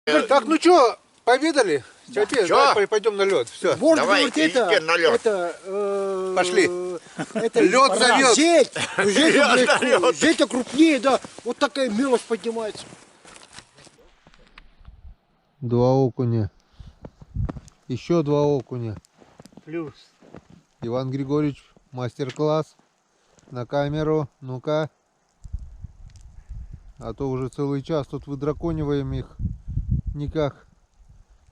Так, ну что, повидали? Да. Теперь Чё? давай пойдем на лед. Все. Можно говорить, Пошли. Это Лед зовет. Жеть крупнее, да. Вот такая мелочь поднимается. Два окуня. Еще два окуня. Плюс. Иван Григорьевич, мастер-класс на камеру. Ну-ка. А то уже целый час тут выдракониваем их. Никак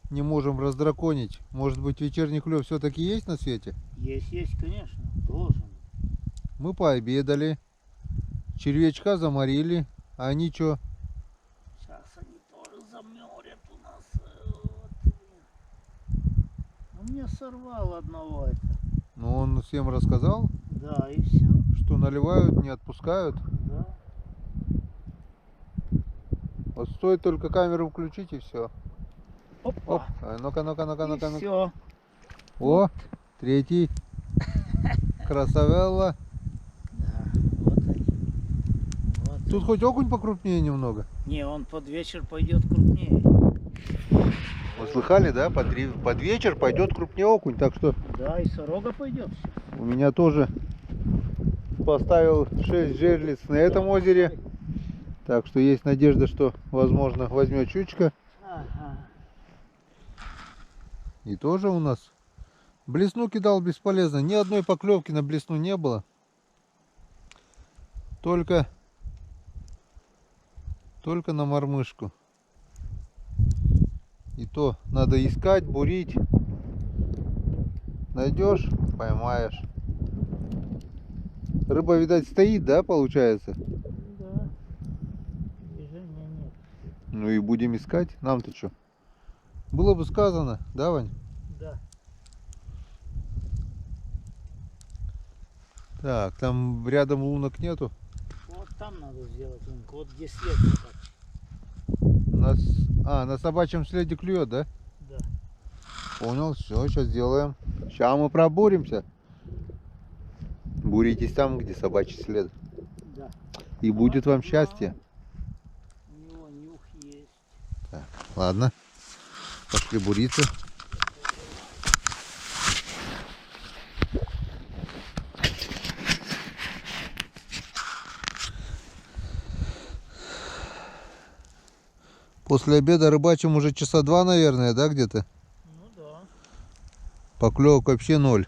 не можем раздраконить. Может быть, вечерний клев все-таки есть на свете? Есть, конечно. Должен. Мы пообедали. Червячка заморили. А они что? Сейчас они тоже замерят у нас. У меня сорвал одного это. Ну, он всем рассказал, Да, и все. что наливают, не отпускают. Да. Вот стоит только камеру включить и все. Опа. Оп. Ну-ка, ну-ка. Все. О, третий. Красавелла. Да, вот они. Вот Тут они. хоть окунь покрупнее немного. Не, он под вечер пойдет крупнее. Вы слыхали, да? Под вечер пойдет крупнее окунь. Так что Да, и сорога пойдет. у меня тоже поставил 6 жерлиц на этом озере. Так что есть надежда, что возможно возьмет щучка. Ага. И тоже у нас блесну кидал бесполезно. Ни одной поклевки на блесну не было. Только на мормышку. И то надо искать, бурить. Найдешь, поймаешь. Рыба, видать, стоит, да, получается? Да. Движения нет. Ну и будем искать. Нам-то что? Было бы сказано, да, Вань? Да. Так, там рядом лунок нету. Вот там надо сделать лунку. Вот где след собачий. На собачьем следе клюет, да? Да. Понял, все, сейчас сделаем. Сейчас мы пробуримся. Буритесь там, где собачий след. Да. И будет вам счастье. У него нюх есть. Так, ладно. Пошли буриться. После обеда рыбачим уже часа 2, наверное, да, где-то? Ну да. Поклевок вообще ноль.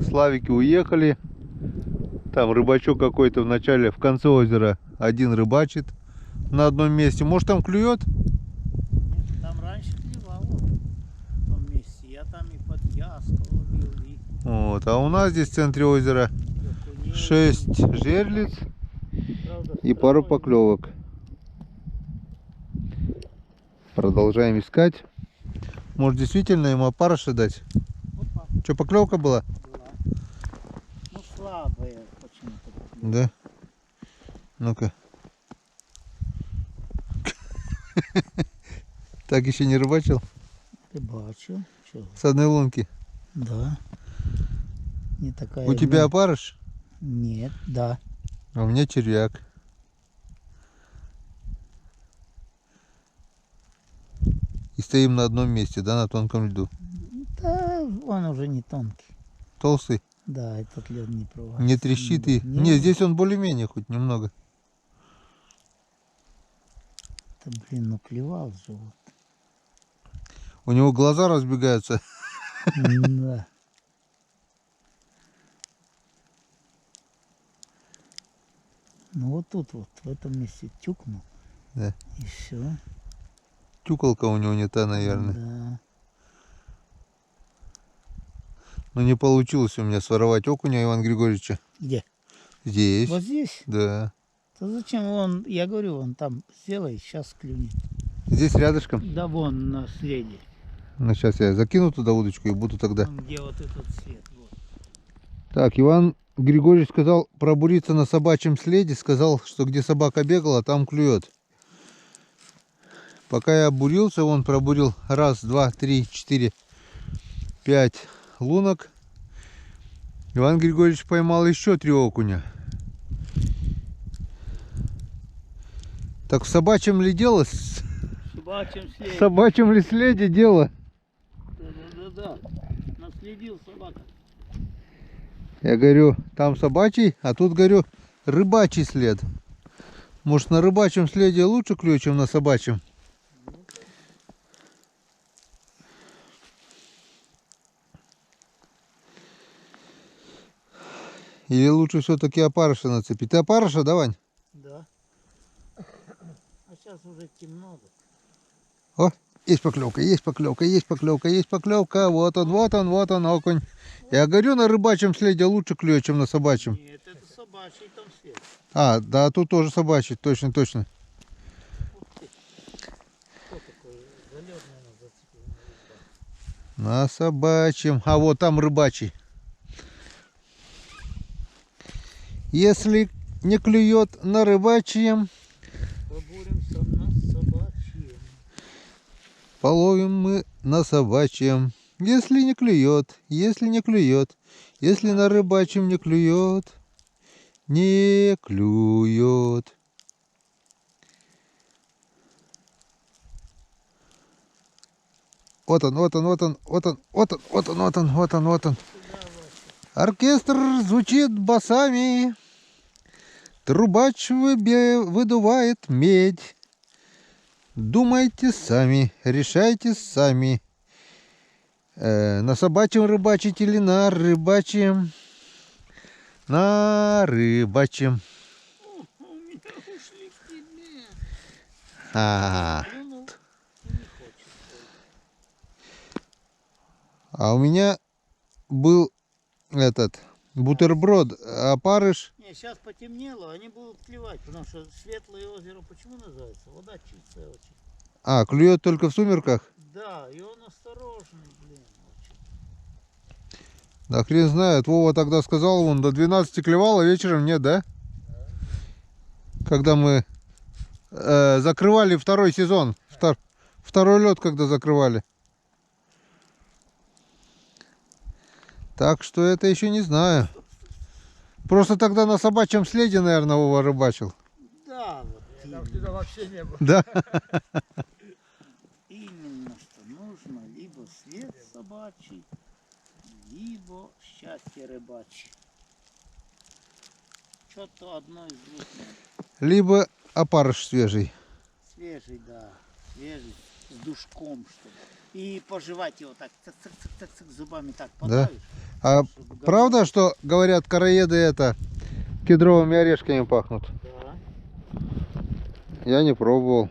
Славики уехали. Там рыбачок какой-то в начале, в конце озера один рыбачит на одном месте. Может, там клюет? Нет, там раньше клевало. В том месте. Я там и под яску ловил. И Вот, а у нас здесь в центре озера окуней. 6 жерлиц Правда, и пару второй. поклевок. Продолжаем искать. Может, действительно ему опарыши дать? Опа, Что, поклевка была? была. Ну, слабая почему-то. Да. Ну-ка. Так еще не рыбачил? Ты бачу. Чё? С одной лунки. Да. Не такая. У тебя опарыш? Нет, да. А у меня червяк. И стоим на одном месте, да, на тонком льду. Да, он уже не тонкий. Толстый, Да, этот лед не провалится. не трещит и... Не, Не, здесь он более-менее хоть немного. это, блин, ну клевал же вот. У него глаза разбегаются. Да. Ну вот тут вот, в этом месте тюкнул. Да. И все. Тюколка у него не та, наверное. Да. Но не получилось у меня своровать окуня Ивана Григорьевича. Где? Здесь. Вот здесь? Да. То зачем он, я говорю, он там сделай, сейчас клюнет. Здесь рядышком. Да вон на следе. Ну, сейчас я закину туда удочку и буду тогда. Вон, где вот этот свет. Вот. Так, Иван Григорьевич сказал пробуриться на собачьем следе. Сказал, что где собака бегала, там клюет. Пока я бурился, он пробурил 1, 2, 3, 4, 5 лунок. Иван Григорьевич поймал еще 3 окуня. Так в собачьем ли дело? рыбачим В следе. собачьем ли следе дело? Да. Наследил собака. Я говорю, там собачий, а тут, говорю, рыбачий след. Может, на рыбачьем следе лучше клюет, чем на собачьем? Или лучше все-таки опарыша нацепить? Ты опарыша, да, Вань? Да. А сейчас уже темно. О, есть поклевка, есть поклевка, есть поклевка, есть поклевка. Вот он, окунь. Я говорю, на рыбачьем следе лучше клюет, чем на собачьем. Нет, это собачий там след. А, да, тут тоже собачий, точно. Ух ты. Что такое? Залет, наверное, зацепил на рыбак. На собачьем. А вот там рыбачий. Если не клюет на рыбачьем, Поборемся на собачьем. половим мы на собачьем. Если не клюет, если не клюет, если на рыбачьем не клюет, не клюет. Вот он. Оркестр звучит басами, трубач выдувает медь. Думайте сами, решайте сами. На собачьем рыбачить или на рыбачьем? На рыбачьем. У меня ушли к тебе. Плюнул и не хочет. А у меня был этот бутерброд, опарыш. Не, сейчас потемнело, они будут клевать, потому что Светлое озеро почему называется? Вода чистая очень. А, клюет только в сумерках? Да, и он осторожный, блин, очень. Да хрен знает. Вова тогда сказал, вон до 12 клевало, вечером нет, да? Когда мы закрывали второй сезон. Второй лед, когда закрывали. Так что это еще не знаю. Просто тогда на собачьем следе, наверное, Вова рыбачил. Да, вот Там тебя вообще не было. Да. именно что нужно либо след собачий, либо счастье рыбачье. Что-то одно из двух надо. Либо опарыш свежий. Свежий, да, свежий, с душком, чтобы. И пожевать его так, цик-цик-цик-цик, зубами так Да. подаешь. А чтобы правда, что говорят, короеды это кедровыми орешками пахнут? Да. Я не пробовал.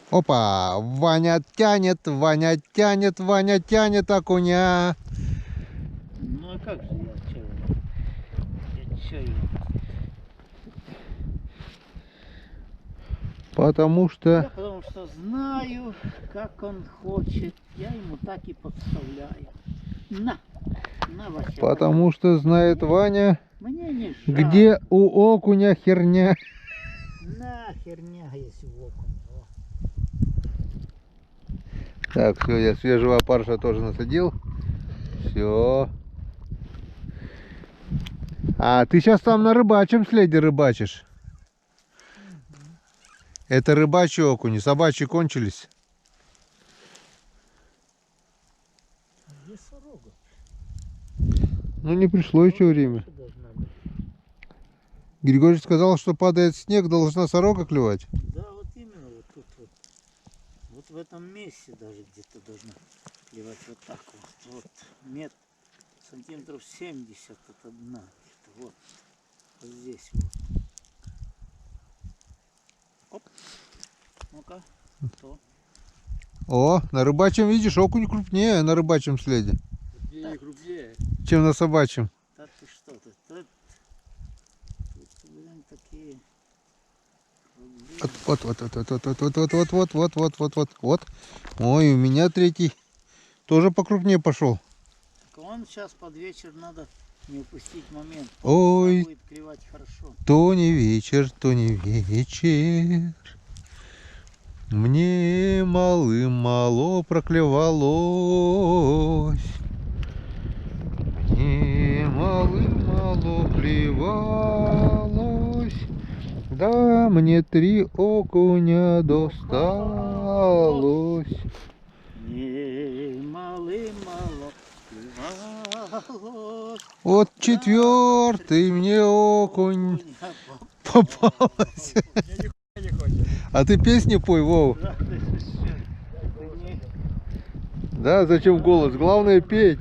Опа! Ваня тянет окуня. Ну а как же я чё его? Я чё его? Потому Я что... потому что знаю, как он хочет. Я ему так и подставляю. На вообще. Потому что знает Ваня, Мне не жалко. где у окуня херня. На херня есть в окуне. О. Так, все, я свежего опарыша тоже насадил. Все. А ты сейчас там на рыбачьем следе рыбачишь. Это рыбачьи окуни, собачьи кончились. Где сорога? Ну не пришло еще время. Что должна быть? Григорий сказал, что падает снег, должна сорога клевать. Да, вот именно вот тут вот. Вот в этом месте даже где-то должна клевать вот так вот. Вот метр, сантиметров 70 от дна. где-то. Вот. Вот здесь вот. Оп. Ну-ка. Что? О, на рыбачьем, видишь, окунь крупнее на рыбачьем следе, Крупнее, крупнее. чем на собачьем. Да ты что ты? Тут, блин, такие. Вот. Ой, у меня третий тоже покрупнее пошел. Так он сейчас под вечер надо не упустить момент. Ой. Будет клевать хорошо. То не вечер. Мне малым-мало проклевалось. Мне малым-мало клевалось. Да, мне 3 окуня досталось. Немалый мало плевалось. Вот 4-й мне окунь попалась. Не хочет. А ты песни пой, Вов. Да, ты что? Ты не- Да, зачем голос? Главное петь.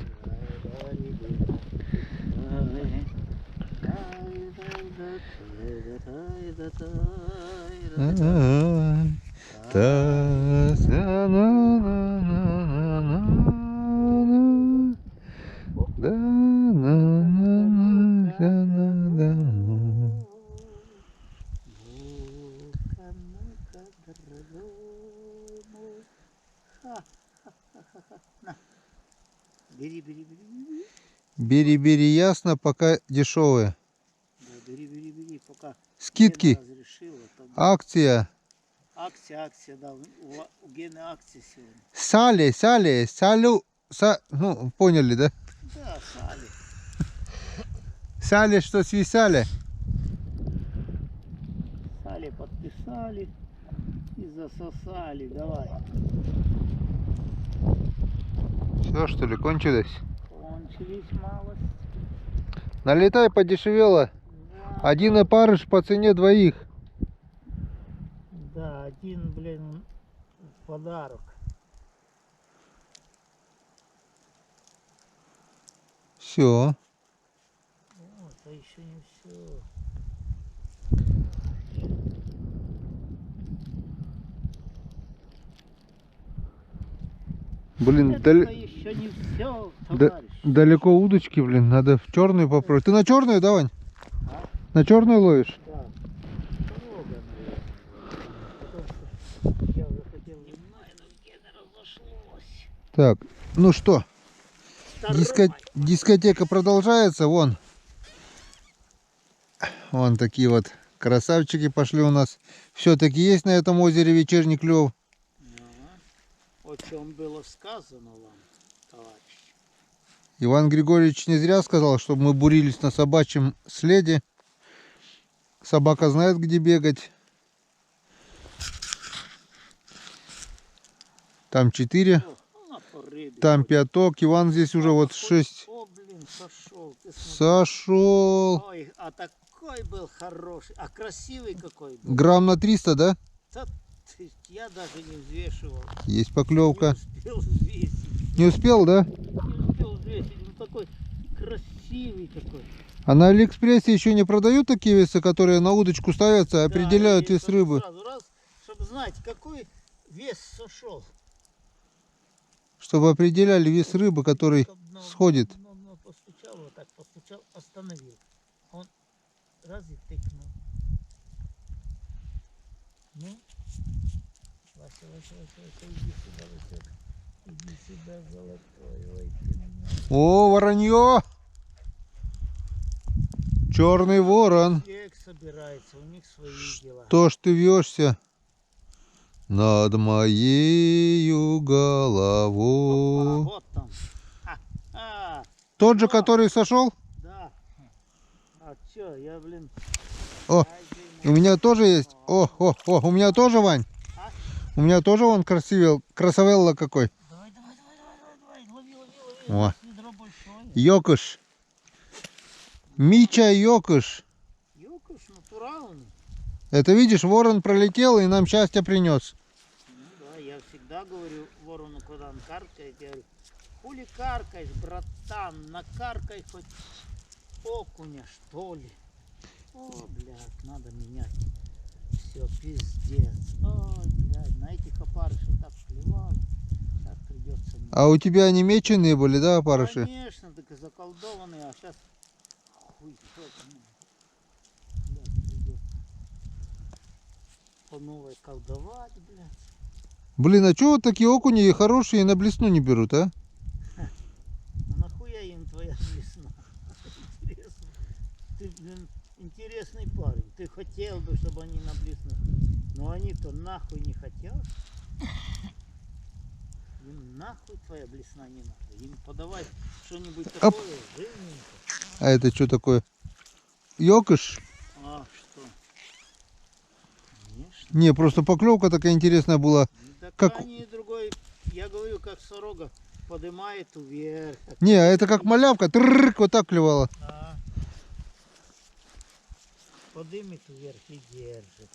Бери, бери, бери, бери. Бери, бери, ясно, пока дешевые. Да, бери, бери, бери, пока Скидки, Гена разрешила. Тогда... акция. Акция, да. У Гены акция сегодня. Салю, ну, поняли, да? Да, сали. Сали, что свисали. Сали подписали и засосали. Давай. Все, что ли, кончилось? Кончились малость. Налетай, подешевело. Да, Один опарыш по цене двоих. да, один, блин, в подарок. Все. О, это еще не все. Блин, Это еще не все, товарищ. далеко удочки, блин, надо в черную попробовать. Ты на черную, да, Вань? А? На черную ловишь? Да. Дорога, наверное. Потому что я уже хотел внимание, но где-то разошлось. Так, ну что, Второй. дискотека продолжается, вон. Вон такие вот красавчики пошли у нас. Все-таки есть на этом озере вечерний клев. О чем было сказано вам, товарищ. Иван Григорьевич не зря сказал, чтобы мы бурились на собачьем следе. Собака знает, где бегать. Там 4, На по рыбе. там 5. Иван здесь уже вот 6. О, блин, сошел. Ты смотри. Сошел. Ой, а такой был хороший. А красивый какой был. Грамм на 300, да? Да я даже не взвешивал. Есть поклевка. Не успел взвесить. Не успел, да? Не успел взвесить. Он такой красивый такой. А на Алиэкспрессе еще не продают такие весы, которые на удочку ставятся, определяют Да, и вес рыбы. Сразу раз, чтобы знать, какой вес сошел. Чтобы определяли вес рыбы, который сходит. Но постучал, вот так постучал, остановил. Он раз и тыкнул. Ну, Вася, иди сюда, Вася. Иди сюда, золотой. Ой, ты меня. О, воронье! Черный ворон. Снег собирается, у них свои дела. То ж ты вьешься над моею Опа, головой. вот там. А, Тот же, О! который сошел? да. А чё, я, блин. О, ай, у меня тоже есть. О, у меня тоже, Вань. А? У меня тоже он красавелла какой. Давай, лови. О. Ведро большое. Йокуш. Мича Йокуш. Юкуш натуральный. Это видишь, ворон пролетел и нам счастье принес. Ну да, я всегда говорю ворону, когда он каркает, я говорю, хули каркаешь, братан, накаркай хоть окуня, что ли. О, блядь, надо менять. Все, пиздец. Ой, блядь, на этих опарышей так клевал. Сейчас придется менять. А у тебя они меченые были, да, опарыши? Конечно, так и заколдованные, а сейчас хуй знает. Блядь, придется по новой колдовать, блядь. Блин, а чего вот такие окуни хорошие на блесну не берут, а? А нахуя им твоя весна? Интересно. Ты, блин, интересный парень. Ты хотел бы, чтобы они на блесну. Но они-то нахуй не хотят. Им нахуй твоя блесна не надо. Им подавай что-нибудь Оп. такое жирненькое. А это что такое? Йокуш? А, что? Не, просто поклевка такая интересная была. Да Как- крайний и другой, я говорю, как сорога поднимает вверх. Не, а это как малявка. Тррррк, вот так клевала. А. Поднимет вверх и держит.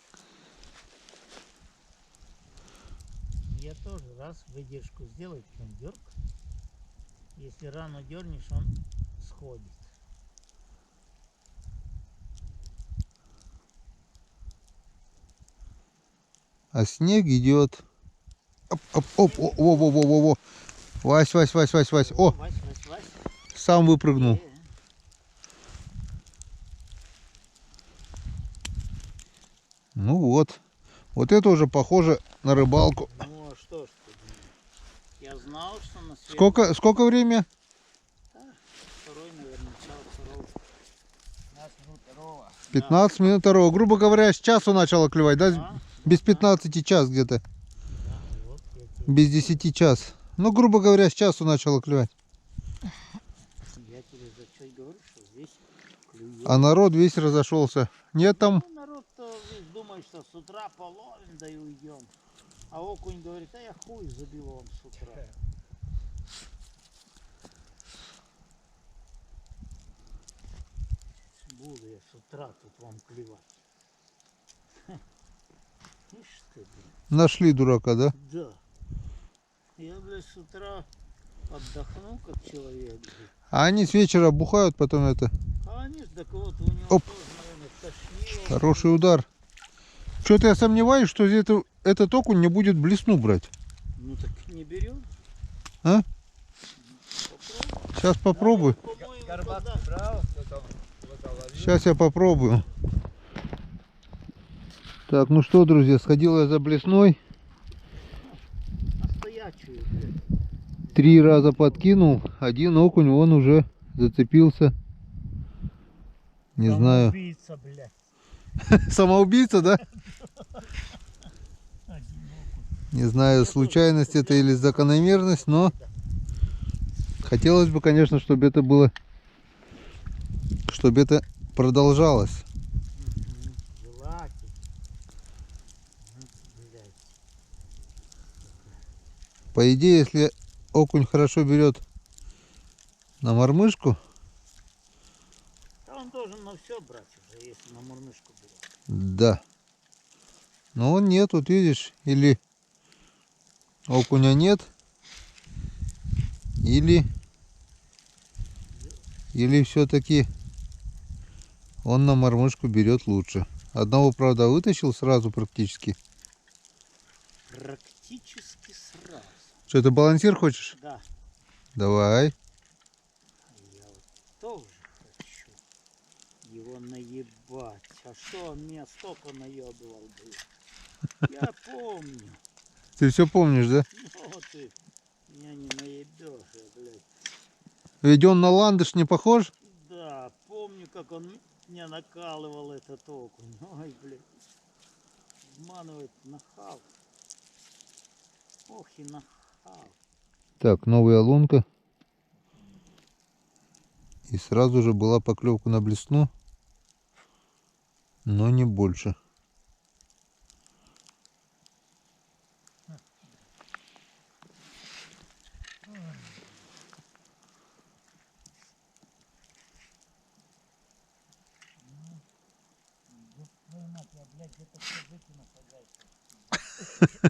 Я тоже раз выдержку сделать, он дерг. Если рано дернешь, он сходит. А снег идет. Оп, оп, оп, о, во, во, во, во, во. Вась, Вась, Вась, Вась, Вась. О, Вась, Вась, Вась. сам выпрыгнул. Ну вот. Вот это уже похоже на рыбалку. Ну а что ж ты думаешь? Я знал, что на свете... Сколько время? Второй, наверное, начало второго. 15 минут второго. Грубо говоря, с часу начало клевать, да? А? Без 15 час где-то. Да, вот я тебе, Без 10 час. Ну, грубо говоря, с часу начало клевать. я тебе за что и говорю, что здесь клюет. А народ весь разошелся. Нет там. Ну, народ-то весь думает, что с утра половим, да и уйдем. А окунь говорит, а я хуй забил вам с утра. Буду я с утра тут вам клевать. Ишь ты, блин. Нашли дурака, да? Да. Я, блядь, с утра отдохну, как человек. Блядь. А они с вечера бухают, потом это. А они ж, так вот, у него Оп. тоже, наверное, тошнило. Хороший удар. Что-то я сомневаюсь, что этот окунь не будет блесну брать. Ну так не берет. А? Попробуй. Сейчас попробую. По-моему, Горбатку когда... брал, что там вода ловил. Сейчас я попробую. Так, ну что, друзья, сходил я за блесной. Настоячую, блядь. 3 раза подкинул. Один окунь, он уже зацепился. Не знаю. Убийца, блядь. Самоубийца, да? Один Не знаю, случайность это или закономерность, но хотелось бы, конечно, чтобы это было, чтобы это продолжалось. желательно. Блядь. По идее, если окунь хорошо берет на мормышку, Да он должен на все брать уже, если на мурмышку берет. да. Но он нет, вот видишь, или окуня нет, или все-таки он на мормышку берет лучше. Одного, правда, вытащил сразу практически. Практически сразу. Что, ты балансир хочешь? Да. Давай. Я вот тоже хочу его наебать. А что он меня столько наебывал, блядь? Я помню. Ты все помнишь, да? Ну ты меня не наебешь, блядь. Ведь он на ландыш не похож? Да, помню, как он меня накалывал, этот окунь. Ой, блядь. Обманывает, нахал. Ох и нахал. Так, новая лунка. И сразу же была поклевка на блесну, но не больше. Твою мать, я, блядь, где-то все выкину, хозяйство.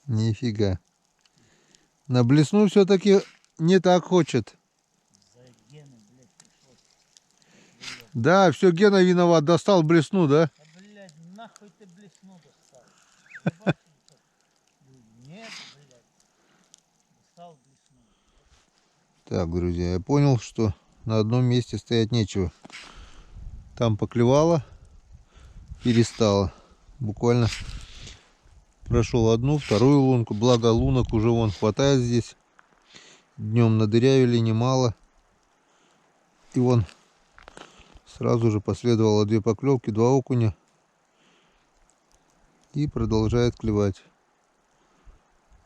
Нифига. На блесну все-таки не так хочет. За гены, блядь, пришлось. Да, все Гена виноват, достал блесну, да? А, блядь, нахуй ты блесну достал? Ебать, что? Нет, блядь. Достал блесну. Так, друзья, я понял, что на одном месте стоять нечего. Там поклевало, перестало. Буквально прошел одну, вторую лунку. Благо лунок уже вон хватает здесь. Днем надырявили немало. И вон сразу же последовало 2 поклевки, 2 окуня. И продолжает клевать.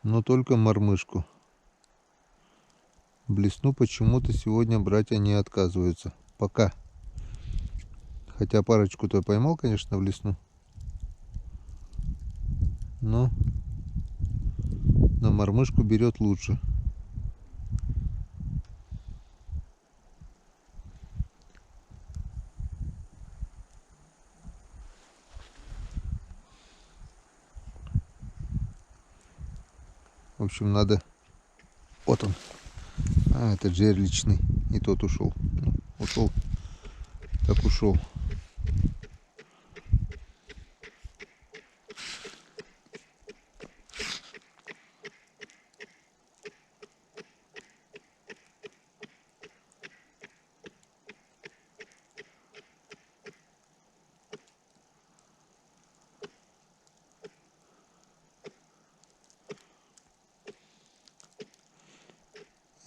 Но только мормышку. Блесну почему-то сегодня брать они отказываются. Пока. Хотя парочку-то поймал, конечно, в лесну. Но на мормышку берет лучше. В общем, надо... Вот он. А, это жерличный. И тот ушел. Ну, ушел. Так ушел.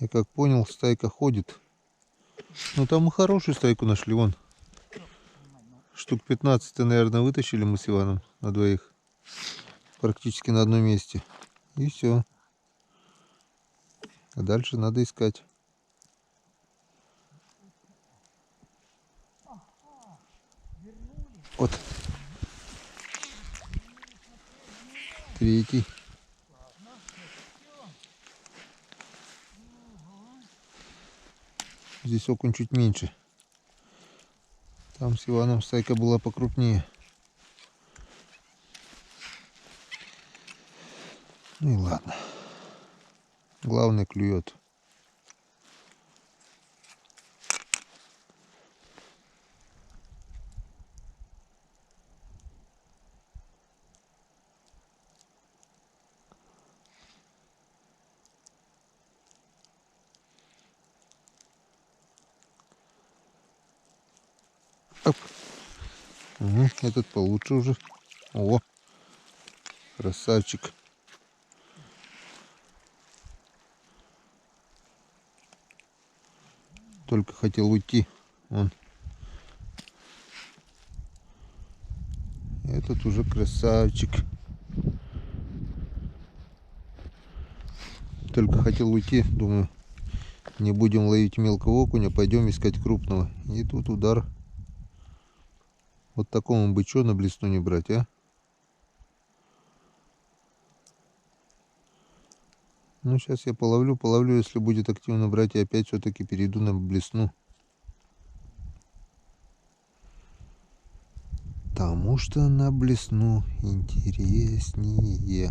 Я как понял, стайка ходит. Ну там мы хорошую стайку нашли, вон. Штук 15, наверное, вытащили мы с Иваном на двоих. Практически на одном месте. И все. А дальше надо искать. Вот. Третий. Здесь окунь чуть меньше. Там с Иваном стайка была покрупнее. Ну и ладно. Главное, клюет. Оп. Угу, этот получше уже. О, красавчик. Только хотел уйти. Он. Этот уже красавчик. Только хотел уйти. Думаю, не будем ловить мелкого окуня, пойдем искать крупного. И тут удар. Вот такому бы что на блесну не брать, а? Ну, сейчас я половлю, если будет активно брать, и опять все-таки перейду на блесну. Потому что на блесну интереснее.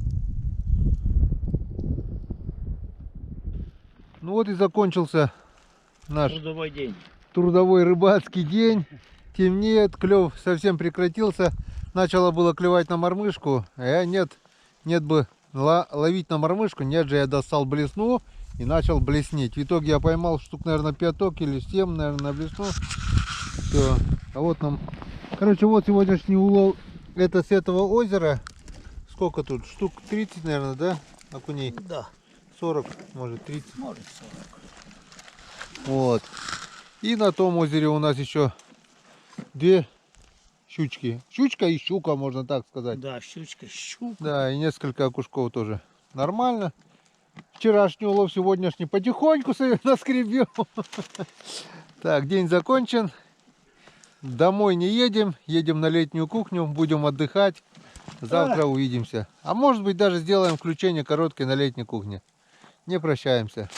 Ну вот и закончился наш Трудовой день. трудовой рыбацкий день. Темнеет, клев совсем прекратился. Начало было клевать на мормышку, а нет бы ловить на мормышку, нет же, я достал блесну и начал блеснить. В итоге я поймал штук, наверное, 5 или 7, наверное, на блесну. Все. А вот нам... Короче, вот сегодняшний улов, это с этого озера. Сколько тут? Штук 30, наверное, да? Окуней? Да. 40, может 30. Может 40. Вот. И на том озере у нас еще 2 щучки. Щучка и щука, можно так сказать. Да, щучка, щука. Да, и несколько окушков тоже. Нормально. Вчерашний улов, сегодняшний потихоньку наскребем. Так, день закончен. Домой не едем. Едем на летнюю кухню. Будем отдыхать. Завтра увидимся. А может быть, даже сделаем включение короткое на летней кухне. Не прощаемся.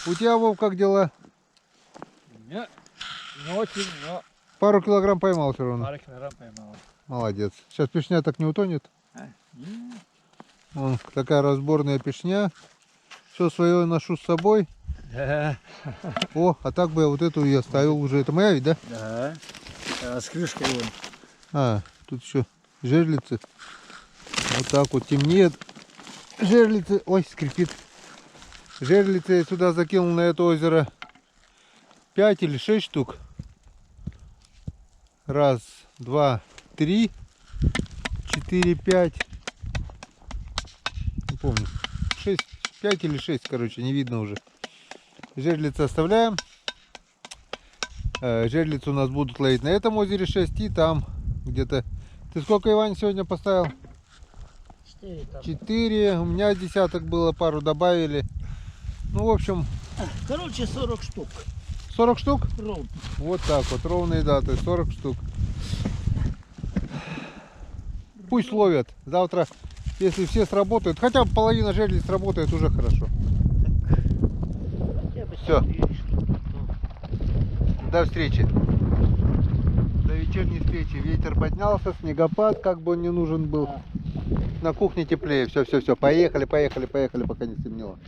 У тебя, Вов, как дела? Не очень, но Пару килограмм поймал все равно. пару килограмм поймал. Молодец. Сейчас пешня так не утонет. Вон такая разборная пешня. Все свое ношу с собой. Да. О, а так бы я вот эту и оставил уже. Это моя ведь, да? Да. С крышкой вон. А, тут еще жерлицы. Вот так вот темнеет. Жерлицы. Ой, скрипит. Жерлицы я сюда закинул на это озеро 5 или 6 штук. Раз, два, три, 4, 5. Не помню. 6, 5 или 6, короче, не видно уже. Жерлицы оставляем. Жерлицы у нас будут ловить на этом озере 6 и там где-то. Ты сколько, Иван, сегодня поставил? 4 там. 4. У меня десяток было, пару добавили. Ну, в общем, Короче, 40 штук. 40 штук? Ровно. Вот так вот, ровные даты, 40 штук. пусть ловят. Завтра, если все сработают, хотя бы половина жерлей сработает, уже хорошо. Хотя бы Всё. 4 штуки, то До встречи. До вечерней встречи. Ветер поднялся, снегопад, как бы он не нужен был. да. На кухне теплее. Все. Поехали, пока не стемнело.